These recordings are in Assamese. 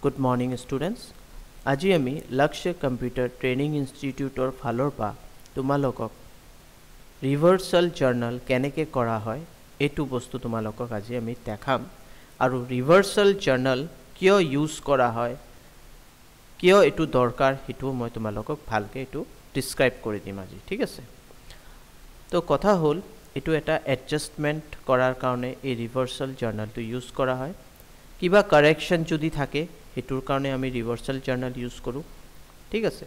Good morning students. আজি আমি লক্ষ্য কম্পিউটাৰ ট্ৰেইনিং ইনষ্টিটিউটৰ ফালৰ পৰা তোমালোকক ৰিভাৰ্সাল জাৰ্নাল কেনেকৈ কৰা হয় এইটো বস্তু তোমালোকক আজি আমি দেখাম আৰু ৰিভাৰ্সাল জাৰ্নাল কিয় ইউজ কৰা হয় কিয় এটো দৰকাৰ হেতু মই তোমালোকক ভালকে এটো ডেসক্ৰাইব কৰি দিম আজি ঠিক আছে তো কথা হল এটো এটা এডজাস্টমেন্ট কৰাৰ কাৰণে এই ৰিভাৰ্সাল জাৰ্নালটো ইউজ কৰা হয় কিবা কাৰেকশন যদি থাকে হেতুৰ কাৰণে আমি ৰিভাৰ্সাল জাৰ্নাল ইউজ কৰো ঠিক আছে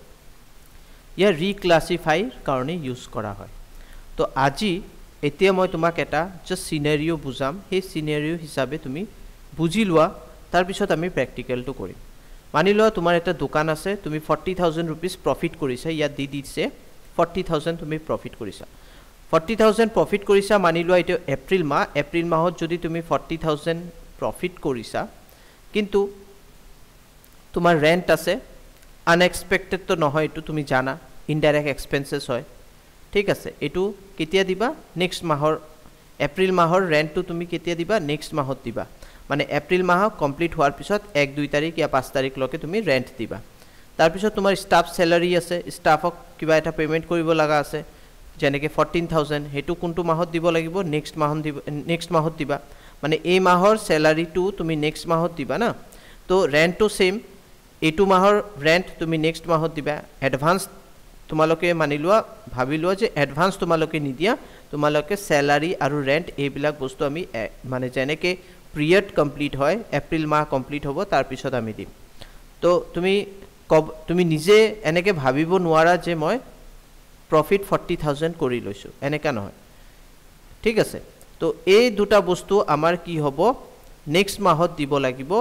ইয়া ৰিক্লাসিফাই কাৰণে ইউজ কৰা হয় তো আজি এতিয়া মই তোমাক এটা জাস্ট সিনাৰিও বুজাম হে সিনাৰিও হিচাপে তুমি বুজি লোৱা তাৰ পিছত আমি প্ৰ্যাকটিক্যালটো কৰিম মানি লোৱা তোমাৰ এটা দোকান আছে তুমি 40000 रुपीस প্ৰফিট কৰিছা ইয়া দি দিছে 40000 তুমি প্ৰফিট কৰিছা 40000 প্ৰফিট কৰিছা মানি লোৱা এটা এপ্ৰিল মাহত যদি তুমি 40000 প্ৰফিট কৰিছা কিন্তু তোমার রেন্ট আছে আনএক্সপেক্টেড তো নহয় এটো তুমি জানা ইনডাইরেক্ট এক্সপেন্সেস হয় ঠিক আছে এটো কেতিয়া দিবা নেক্সট মাহৰ এপ্ৰিল মাহৰ ৰেন্টটো তুমি কেতিয়া দিবা নেক্সট মাহত দিবা মানে এপ্ৰিল মাহ কমপ্লিট হোৱাৰ পিছত 1 2 তাৰিখ या 5 তাৰিখ লকে তুমি ৰেন্ট দিবা তাৰ পিছত তোমাৰ স্টাফ স্যালাৰি আছে স্টাফক কিবা এটা পেমেন্ট কৰিব লাগা আছে যেনেকে 14000 হেতু কোনটো মাহত দিব লাগিব নেক্সট মাহত দিবা মানে এই মাহৰ স্যালাৰিটো তুমি নেক্সট মাহত দিবা না তো ৰেন্টটো সেম এটো মাহৰ ৰেন্ট তুমি নেক্সট মাহত দিবা এডভান্স তোমালোকে মানি লোৱা ভাবি লোৱা যে এডভান্স তোমালোকে নিদিয়া তোমালোকে স্যালাৰি আৰু ৰেন্ট এইবিলাক বস্তু আমি মানে যেনেকে পিৰিয়ড কমপ্লিট হয় এপ্ৰিল মাহ কমপ্লিট হ'ব তাৰ পিছত আমি দিম তো তুমি নিজে এনেকে ভাবিব নোৱাৰা যে মই প্ৰফিট 40000 কৰি লৈছো এনেকা নহয় ঠিক আছে তো এই দুটা বস্তু আমাৰ কি হ'ব নেক্সট মাহত দিব লাগিব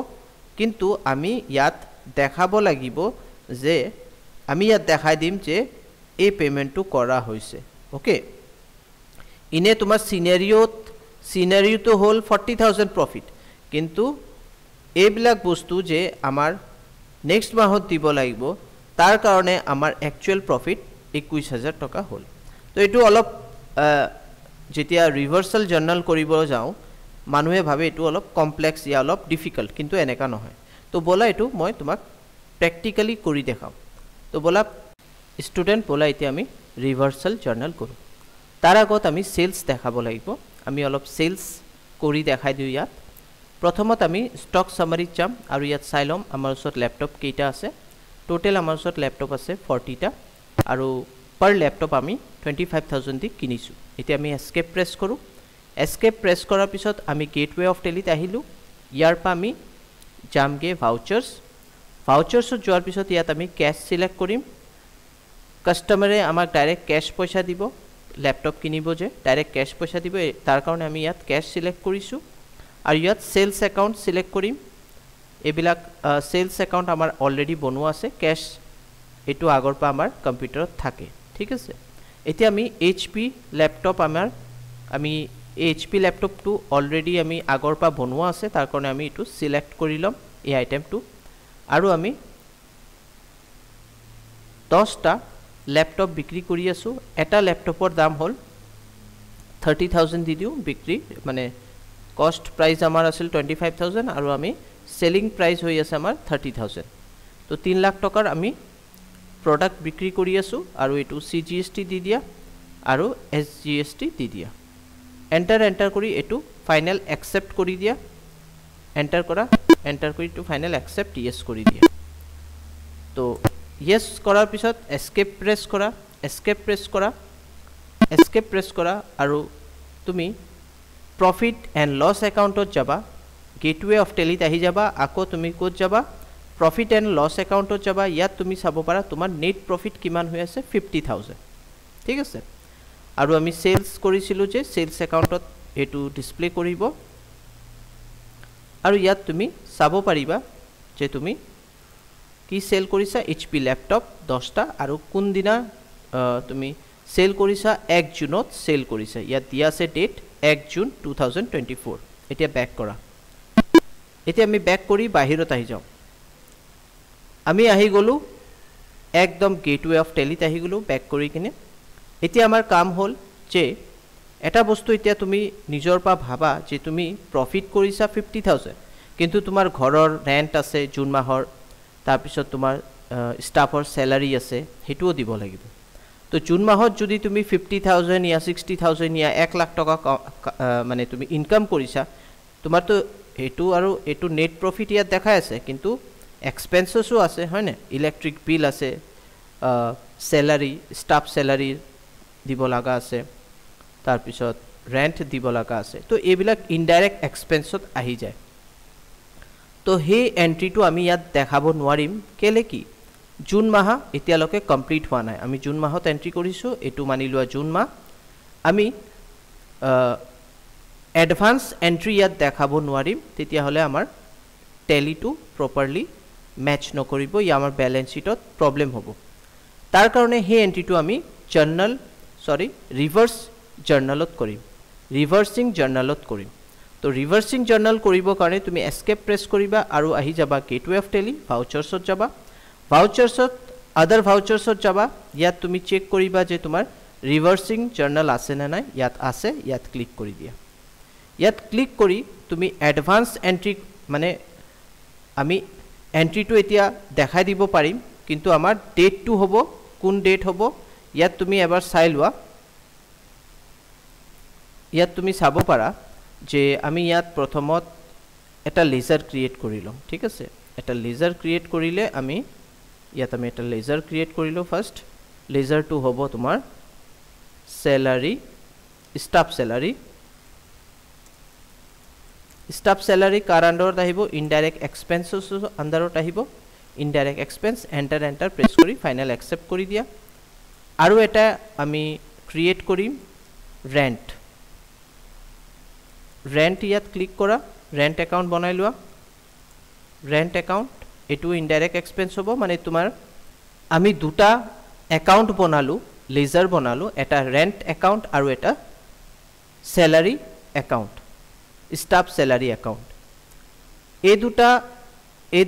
কিন্তু আমি ইয়াত দেখাব লাগিব যে আমি ইয়াত দেখাই দিম যে এই পেমেন্টটো কৰা হৈছে ওকে ইনে তোমাৰ সিনাৰিওটো হল 40000 প্ৰফিট কিন্তু এইবিলাক বস্তু যে আমাৰ নেক্সট মাহত দিব লাগিব তাৰ কাৰণে আমাৰ একচুয়াল প্ৰফিট 21000 টকা হল তো এটো অলপ যেতিয়া ৰিভাৰ্সাল জাৰ্নাল কৰিব যাও মানুহে ভাবে এটো অলপ কমপ্লেক্স ইয়া অলপ ডিফিকাল্ট কিন্তু এনেকা নহয় তো বলা এটো মই তোমাক প্ৰ্যাকটিক্যালি কৰি দেখাও তো বলা স্টুডেন্ট বলা এতিয়া আমি ৰিভাৰ্সাল জাৰ্নাল কৰো তাৰ আগত আমি সেলস দেখাব লাগিব আমি অলপ সেলস কৰি দেখাই দিও ইয়াত প্ৰথমত আমি স্টক সামাৰি চাম আৰু ইয়াত চাইলম আমাৰ ওচৰত ল্যাপটপ কেইটা আছে টোটাল আমাৰ ওচৰত ল্যাপটপ আছে 40 টা আৰু পাৰ ল্যাপটপ আমি 25000 দি কিনিছো এতিয়া আমি এস্কেপ প্ৰেছ কৰো এস্কেপ প্ৰেছ কৰাৰ পিছত আমি গেটৱে অফ টেলিত আহিলো ইয়াৰ পা আমি জামগে ভাউচাৰ্স যোৱাৰ পিছত ইয়াত আমি ক্যাশ সিলেক্ট কৰিম কাস্টমাৰে আমাক ডাইৰেক্ট ক্যাশ পইচা দিব ল্যাপটপ কিনিব যে ডাইৰেক্ট ক্যাশ পইচা দিব তাৰ কাৰণে আমি ইয়াত ক্যাশ সিলেক্ট কৰিছো আৰু ইয়াত সেলস একাউন্ট সিলেক্ট কৰিম এবিলাক সেলস একাউন্ট আমাৰ অলৰেডি বনোৱা আছে ক্যাশ এটো আগৰ পা আমাৰ কম্পিউটাৰত থাকে ঠিক আছে এতিয়া আমি এইচপি ল্যাপটপ আমি এইচপি ল্যাপটপটো অলৰেডি আমি আগৰ পা বনোৱা আছে তাৰ কাৰণে আমি এটো সিলেক্ট কৰি লম এই আইটেমটো আৰু আমি 10 টা ল্যাপটপ বিক্ৰী কৰি আছো এটা ল্যাপটপৰ দাম হল 30000 দি দিও বিক্ৰী মানে কষ্ট প্ৰাইস আমাৰ আছিল 25000 আৰু আমি সেলিং প্ৰাইস হৈ আছে আমাৰ 30000 তো 3 লাখ টকাৰ আমি প্ৰডাক্ট বিক্ৰী কৰি আছো আৰু এটো সিজিএসটি দি দিয়া আৰু এসজিএসটি দি দিয়া এন্টাৰ কৰি এটো ফাইনাল একসেপ্ট কৰি দিয়া এন্টাৰ কৰি টু ফাইনাল একসেপ্ট ইয়েস কৰি দিয়া তো ইয়েস কৰাৰ পিছত এস্কেপ প্ৰেছ কৰা আৰু তুমি প্ৰফিট এণ্ড লছ একাউন্টত যাবা গেটৱে অফ টেলিত আহি যাবা আকৌ তুমি কোত যাবা প্ৰফিট এণ্ড লছ একাউন্টত যাবা ইয়াত তুমি চাব পাৰা তোমাৰ নেট প্ৰফিট কিমান হৈ আছে 50000 ঠিক আছে আৰু আমি সেলস কৰিছিলো যে সেলস একাউন্টত এটো ডিসপ্লে কৰিব আৰু ইয়াত তুমি চাব পাৰিবা যে তুমি কি সেল কৰিছা এইচপি ল্যাপটপ 10 টা আৰু কোন দিনা তুমি সেল কৰিছা 1 জুনত সেল কৰিছা ইয়াত দিয়া আছে ডেট 1 জুন 2024 এতিয়া ব্যাক কৰা এতিয়া আমি ব্যাক কৰি বাহিৰত আহি যাও আমি আহি গলো একদম গেটৱে অফ টেলিত আহি গলো ব্যাক কৰি কিনে এতিয়া আমাৰ কাম হল যে এটা বস্তু এতিয়া তুমি নিজৰ পা ভাবা যে তুমি প্ৰফিট কৰিছা 50000 কিন্তু তোমাৰ ঘৰৰ ৰেন্ট আছে জুন মাহৰ তাৰপিছত তোমাৰ ষ্টাফৰ স্যালাৰি আছে হেতুও দিব লাগিব তো জুন মাহত যদি তুমি 50000 ইয়া 60000 ইয়া 1 লাখ টকা মানে তুমি ইনকাম কৰিছা তোমাৰ তো হেতু আৰু এটু নেট প্ৰফিট ইয়াত দেখাই আছে কিন্তু এক্সপেন্সেসও আছে হয় না ইলেক্ট্ৰিক বিল আছে স্যালাৰি ষ্টাফ স্যালাৰি দিব লাগা আছে তাৰপিছত ৰেন্ট দিব লাগা আছে তো এইবিলাক ইনডাইৰেক্ট এক্সপেন্সত আহি যায় তো হে এন্ট্ৰিটো আমি ইয়াত দেখাব নোৱাৰিম কেলে কি জুন মাহ এতিয়ালৈকে কমপ্লিট হোৱা নাই আমি জুন মাহত এন্ট্ৰি কৰিছো এটু মানি লোৱা জুন মাহ আমি এডভান্স এন্ট্ৰি ইয়াত দেখাব নোৱাৰিম তেতিয়া হলে আমাৰ টেলিটো প্ৰপাৰলি ম্যাচ নকৰিব ইয়া আমাৰ ব্যালেন্স শিটত প্ৰবলেম হ'ব তাৰ কাৰণে হে এন্ট্ৰিটো আমি জাৰ্নাল ৰিভাৰ্স জাৰ্নালত কৰিম ৰিভাৰ্সিং জাৰ্নালত কৰিম তো ৰিভাৰ্সিং জাৰ্নাল কৰিব কাৰণে তুমি এস্কেপ প্ৰেছ কৰিবা আৰু আহি যাবা গেটৱে অফ টেলি ভাউচাৰ্ছত যাবা ভাউচাৰ্ছত আদাৰ ভাউচাৰ্ছত যাবা ইয়াত তুমি চেক কৰিবা যে তোমাৰ ৰিভাৰ্সিং জাৰ্নাল আছে না নাই ইয়াত আছে ইয়াত ক্লিক কৰি দিয়া ইয়াত ক্লিক কৰি তুমি এডভান্স এন্ট্ৰি মানে আমি এন্ট্ৰিটো এতিয়া দেখাই দিব পাৰিম কিন্তু আমাৰ ডেটটো হ'ব কোন ডেট হ'ব ইয়াত তুমি এবাৰ চাই লোৱা ইয়াত তুমি চাব পাৰা যে আমি ইয়াত প্ৰথমত এটা লেজাৰ ক্ৰিয়েট কৰিলো ঠিক আছে এটা লেজাৰ ক্ৰিয়েট কৰিলে আমি ইয়াত আমি এটা লেজাৰ ক্ৰিয়েট কৰিলো ফাৰ্স্ট লেজাৰটো হ'ব তোমাৰ স্যালাৰি ষ্টাফ স্যালাৰি কাৰ আন্ডাৰত আহিব ইনডাইৰেক্ট এক্সপেন্সেস আন্ডাৰত আহিব ইনডাইৰেক্ট এক্সপেন্স এন্টাৰ প্ৰেছ কৰি ফাইনাল একসেপ্ট কৰি দিয়া আৰু এটা আমি ক্ৰিয়েট কৰিম ৰেন্ট ইয়াত ক্লিক কৰা ৰেন্ট একাউন্ট বনাই লোৱা ৰেন্ট একাউন্ট এটু ইনডাইৰেক্ট এক্সপেন্স হ'ব মানে তোমাৰ আমি দুটা একাউন্ট বনালো লেজাৰ বনালো এটা ৰেন্ট একাউন্ট আৰু এটা স্যালাৰি একাউন্ট ষ্টাফ স্যালাৰি একাউন্ট এই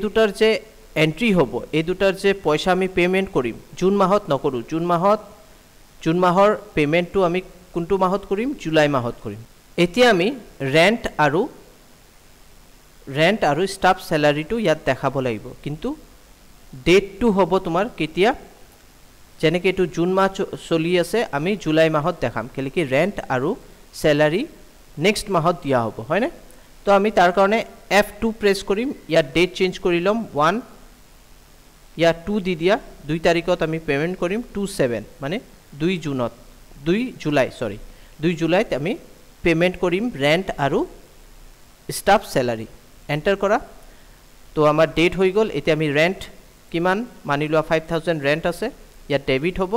দুটাৰ যে এন্ট্ৰি হ'ব এই দুটাৰ যে পইচা আমি পেমেন্ট কৰিম জুন মাহত নকৰো জুন মাহৰ পেমেন্টটো আমি কোনটো মাহত কৰিম জুলাই মাহত কৰিম এতিয়া আমি ৰেন্ট আৰু ষ্টাফ স্যালাৰিটো ইয়াত দেখাব লাগিব কিন্তু ডেটটো হ'ব তোমাৰ কেতিয়া যেনেকৈ এটো জুন মাহ চলি আছে আমি জুলাই মাহত দেখাম কেলে কি ৰেন্ট আৰু স্যালাৰি নেক্সট মাহত দিয়া হ'ব হয় না তো আমি তাৰ কাৰণে F2 প্ৰেছ কৰিম ইয়াত ডেট চেঞ্জ কৰি লম 1 ইয়া 2 দি দিয়া 2 তাৰিখত আমি পেমেন্ট কৰিম 27 মানে 2 জুলাইত আমি পেমেন্ট কৰিম ৰেন্ট আৰু ষ্টাফ স্যালাৰি এন্টাৰ কৰা তো আমাৰ ডেট হৈ গল এতিয়া আমি ৰেন্ট কিমান মানি লোৱা 5000 ৰেন্ট আছে ইয়াত ডেবিট হ'ব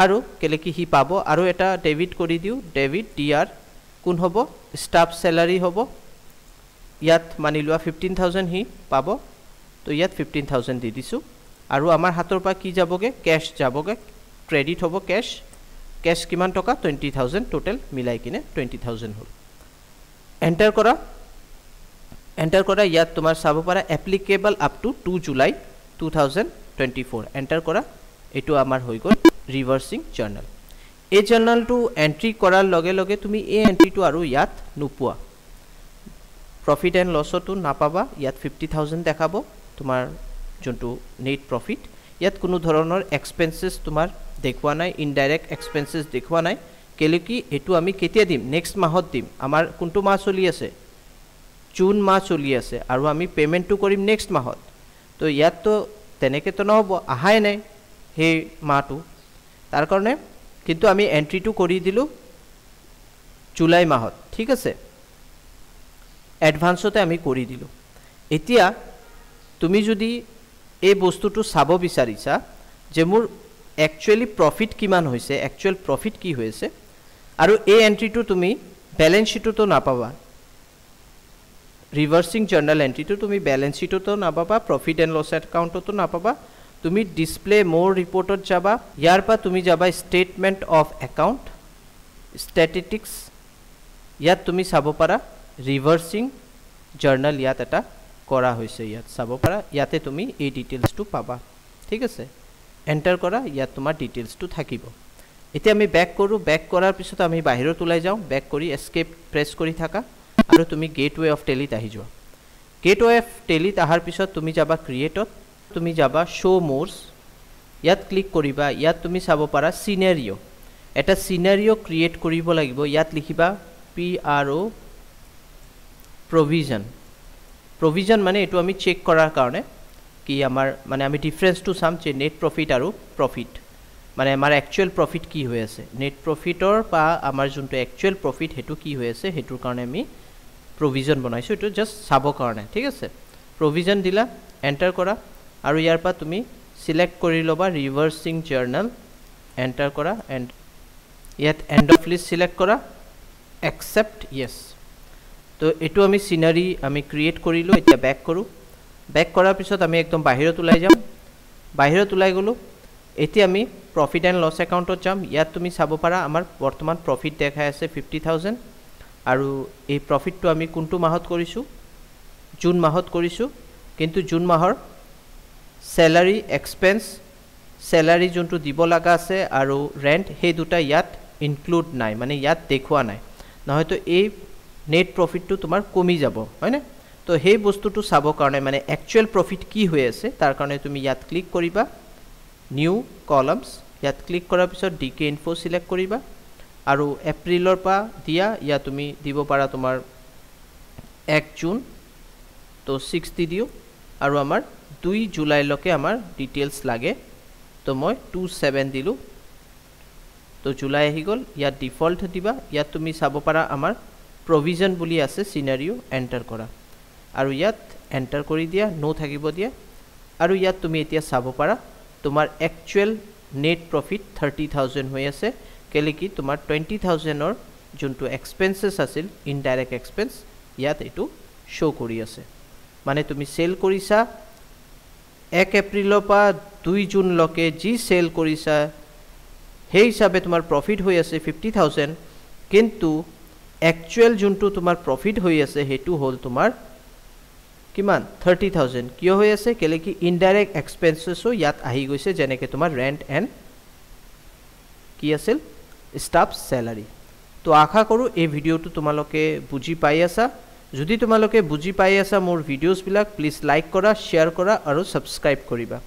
আৰু কেলে কি হি পাব আৰু এটা ডেবিট কৰি দিও ডেবিট DR কোন হ'ব ষ্টাফ স্যালাৰি হ'ব ইয়াত মানি লোৱা 15000 হি পাব তো ইয়াত 15000 দি দিছো আৰু আমাৰ হাতৰ পৰা কি যাবগে ক্যাশ যাবগে ক্ৰেডিট হ'ব ক্যাশ কিমান টকা 20000 টোটাল মিলাই কিনে 20000 হল এন্টাৰ কৰা ইয়াত তোমাৰ চাব পাৰা applicable up to 2 July 2024 enter কৰা এটো আমাৰ হৈ গল ৰিভাৰ্সিং জাৰ্নাল এই জাৰ্নালটো এন্ট্ৰি কৰাৰ লগে লগে তুমি এই এন্ট্ৰিটো আৰু ইয়াত নোপোৱা প্ৰফিট এণ্ড লছটো নাপাবা ইয়াত 50000 দেখাব তোমাৰ যোনটো নেট প্ৰফিট ইয়াত কোনো ধৰণৰ এক্সপেন্সেস তোমাৰ দেখুৱা নাই ইনডাইৰেক্ট এক্সপেন্সেস দেখুৱা নাই কেলে কি এটো আমি কেতিয়া দিম নেক্সট মাহত দিম আমাৰ কোনটো মাহ চলি আছে জুন মাহ চলি আছে আৰু আমি পেমেন্টটো কৰিম নেক্সট মাহত তো ইয়াত তো তেনেকে তো নহব আহাই নাই হে মাহটো তাৰ কাৰণে কিন্তু আমি এন্ট্ৰিটো কৰি দিলো জুলাই মাহত ঠিক আছে এডভান্সতে আমি কৰি দিলো এতিয়া তুমি যদি এই বস্তুটো চাব বিচাৰিছা যে মোৰ একচুয়ালি প্ৰফিট কিমান হৈছে একচুয়াল প্ৰফিট কি হৈছে আৰু এই এন্ট্ৰিটো তুমি ব্যালেন্স শিটতো নাপাবা ৰিভাৰ্সিং জাৰ্নাল এন্ট্ৰিটো তুমি ব্যালেন্স শিটতো নাপাবা প্ৰফিট এণ্ড লছ একাউণ্টতো নাপাবা তুমি ডিসপ্লে মোৰ ৰিপোৰ্টত যাবা ইয়াৰ পা তুমি যাবা স্টেটমেন্ট অফ একাউন্ট স্ট্যাটিস্টিক্স ইয়াত তুমি চাব পাৰা ৰিভাৰ্সিং জাৰ্নাল ইয়াত এটা কৰা হৈছে ইয়াত চাব পাৰা ইয়াতে তুমি এই ডিটেইলছটো পাবা ঠিক আছে এন্টাৰ কৰা ইয়াত তোমাৰ ডিটেইলছটো থাকিব এতিয়া আমি ব্যাক কৰো ব্যাক কৰাৰ পিছত আমি বাহিৰত ওলাই যাও ব্যাক কৰি এস্কেপ প্ৰেছ কৰি থাকা আৰু তুমি গেটৱে অফ টেলিত আহি যোৱা गेटवे टेलित आहार पिছত तुमी जाबा क्रिएटत तुमी जाबा शो मोर्स यात क्लिक करिबा यात तुमी चाबो पारा सिनेरियो एटा सिनेरियो क्रिएट करिब लागिब यात लिखिबा PRO प्रोविजन प्रोविजन माने एटु आमी चेक करार कारणे कि आमार माने आमी डिफरेंस टू साम जे नेट प्रॉफिट आरो प्रॉफिट माने आमार एक्चुअल प्रॉफिट की होय আছে नेट प्रॉफिटर पा आमार जुनटो एक्चुअल प्रॉफिट हेतु की होय আছে हेतुर कारणे आमी प्रोविजन बनाइছো एटु जस्ट साबो कारणे ठीक আছে प्रोविजन दिला एंटर करा आरो यार पा तुमी सिलेक्ट करि लबा रिवर्सिंग जर्नल एंटर करा एंड यात एंड ऑफ लिस्ट सिलेक्ट करा एक्सेप्ट यस तो एटु आमी सिनारी आमी क्रिएट करिलो एटा बैक करू बैक करार पिছত आमी एकदम बाहिरत उलाई जाम बाहिरत उलाई गलो एटी आमी प्रॉफिट एंड लॉस अकाउंटत जाम यात तुमी चाबो पारा आमार वर्तमान प्रॉफिट देखाय আছে 50000 आरो ए प्रॉफिट तो आमी कोनटो माहत करिसु जून माहत करिसु किंतु जून माहर सैलारी एक्सपेंस सैलारी जोंटो दिबो लागा আছে आरो रेंट हे दुटा यात इनक्लूड नाइ माने यात देखुआ नाइ নহয় तो ए नेट प्रॉफिट तो तुमार कमी जाबो हैने तो हे बस्तुटो चाबो कारणे माने एक्चुअल प्रॉफिट की होय আছে तार कारणे तुमी यात क्लिक करिबा न्यू कॉलम्स यात क्लिक करार पिছত डीके इनफो सिलेक्ट करिबा आरो एप्रिलर पा दिया या तुमी दिबो पारा तुमार 1 जून तो 6 दि दियो आरो आमार 2 जुलाई लके आमार डिटेल्स लागे तो मैं 27 दिलु तो जुलाई आहि गल या डिफॉल्ट दिबा या तुमी चाबो पारा आमार प्रोविजन बुली আছে सिनारियो एंटर करा आरो यात एंटर करि दिया नो থাকিব दिया आरो यात तुमी एतिया चाबो पारा तुमार एक्चुअल नेट प्रॉफिट 30000 होय আছে केले कि तुमार 20000 और जोंटो एक्सपेंसेस आसिल इनडायरेक्ट एक्सपेंस यात एटु शो करि আছে माने तुमी सेल करिसा 1 एप्रिल पा 2 जून लके जी सेल करिसा हे हिसाबे तुमार प्रॉफिट होय আছে 50000 किंतु एक्चुअल जोंटो तुमार प्रॉफिट होय আছে हेतु होल तुमार किमान 30000 कियो होय আছে केले कि इनडायरेक्ट एक्सपेंसेसो यात आहि गयसे जेनेके तुमार रेंट एंड कि আছিল स्टाफ सैलारी तो आशा करूँ ए भिडिओटो तुमालोके बुझी पाई आसा যদি তোমালোকে বুঝি পাই আছা মোর ভিডিওস বিলাক প্লিজ লাইক কৰা শেয়াৰ কৰা আৰু সাবস্ক্ৰাইব কৰিবা।